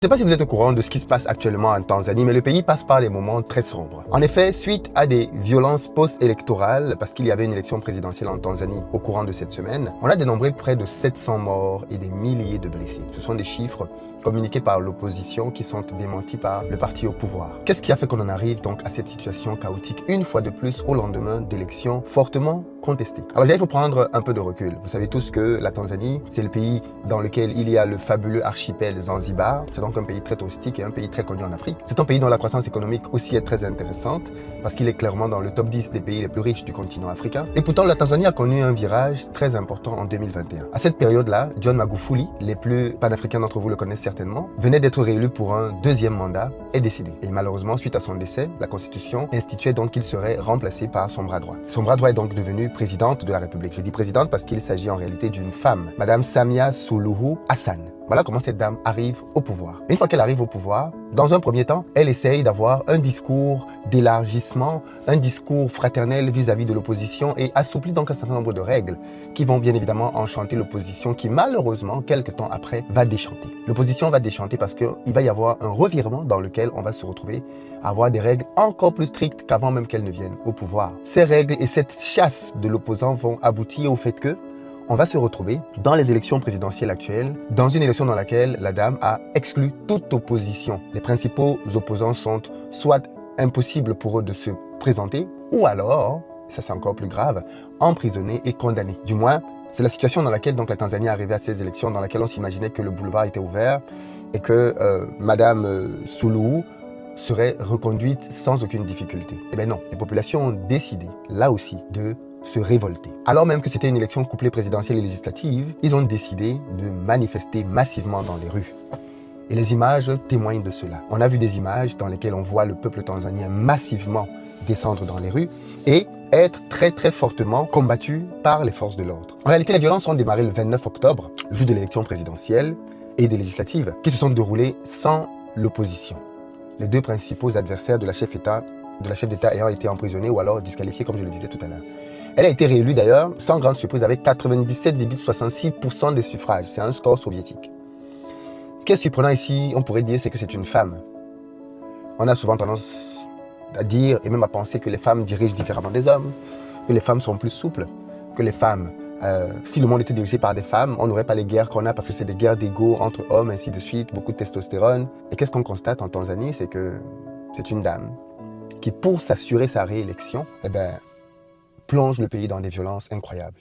Je ne sais pas si vous êtes au courant de ce qui se passe actuellement en Tanzanie, mais le pays passe par des moments très sombres. En effet, suite à des violences post-électorales, parce qu'il y avait une élection présidentielle en Tanzanie au courant de cette semaine, on a dénombré près de 700 morts et des milliers de blessés. Ce sont des chiffres communiqués par l'opposition qui sont démentis par le parti au pouvoir. Qu'est-ce qui a fait qu'on en arrive donc à cette situation chaotique une fois de plus au lendemain d'élections fortement contestées? Alors déjà, il faut prendre un peu de recul. Vous savez tous que la Tanzanie, c'est le pays dans lequel il y a le fabuleux archipel Zanzibar. C'est donc un pays très touristique et un pays très connu en Afrique. C'est un pays dont la croissance économique aussi est très intéressante parce qu'il est clairement dans le top 10 des pays les plus riches du continent africain. Et pourtant, la Tanzanie a connu un virage très important en 2021. À cette période-là, John Magufuli, les plus panafricains d'entre vous le connaissent certainement, venait d'être réélu pour un deuxième mandat et décédé. Et malheureusement, suite à son décès, la Constitution instituait donc qu'il serait remplacé par son bras droit. Son bras droit est donc devenu présidente de la République. Je dis présidente parce qu'il s'agit en réalité d'une femme, Madame Samia Suluhu Hassan. Voilà comment cette dame arrive au pouvoir. Une fois qu'elle arrive au pouvoir, dans un premier temps, elle essaye d'avoir un discours d'élargissement, un discours fraternel vis-à-vis de l'opposition et assouplit donc un certain nombre de règles qui vont bien évidemment enchanter l'opposition qui malheureusement, quelques temps après, va déchanter. L'opposition va déchanter parce qu'il va y avoir un revirement dans lequel on va se retrouver à avoir des règles encore plus strictes qu'avant même qu'elle ne vienne au pouvoir. Ces règles et cette chasse de l'opposant vont aboutir au fait que on va se retrouver dans les élections présidentielles actuelles, dans une élection dans laquelle la dame a exclu toute opposition. Les principaux opposants sont soit impossibles pour eux de se présenter, ou alors, ça c'est encore plus grave, emprisonnés et condamnés. Du moins, c'est la situation dans laquelle donc, la Tanzanie est arrivée à ces élections, dans laquelle on s'imaginait que le boulevard était ouvert et que Madame Suluhu serait reconduite sans aucune difficulté. Eh bien non, les populations ont décidé, là aussi, de se révolter. Alors même que c'était une élection couplée présidentielle et législative, ils ont décidé de manifester massivement dans les rues. Et les images témoignent de cela. On a vu des images dans lesquelles on voit le peuple tanzanien massivement descendre dans les rues et être très fortement combattu par les forces de l'ordre. En réalité, les violences ont démarré le 29 octobre, le jour de l'élection présidentielle et des législatives, qui se sont déroulées sans l'opposition. Les deux principaux adversaires de la chef d'État ayant été emprisonnés ou alors disqualifiés, comme je le disais tout à l'heure. Elle a été réélue d'ailleurs, sans grande surprise, avec 97,66% des suffrages. C'est un score soviétique. Ce qui est surprenant ici, on pourrait dire, c'est que c'est une femme. On a souvent tendance à dire et même à penser que les femmes dirigent différemment des hommes, que les femmes sont plus souples, que les femmes, si le monde était dirigé par des femmes, on n'aurait pas les guerres qu'on a parce que c'est des guerres d'ego entre hommes, ainsi de suite, beaucoup de testostérone. Et qu'est-ce qu'on constate en Tanzanie, c'est que c'est une dame qui, pour s'assurer sa réélection, plonge le pays dans des violences incroyables.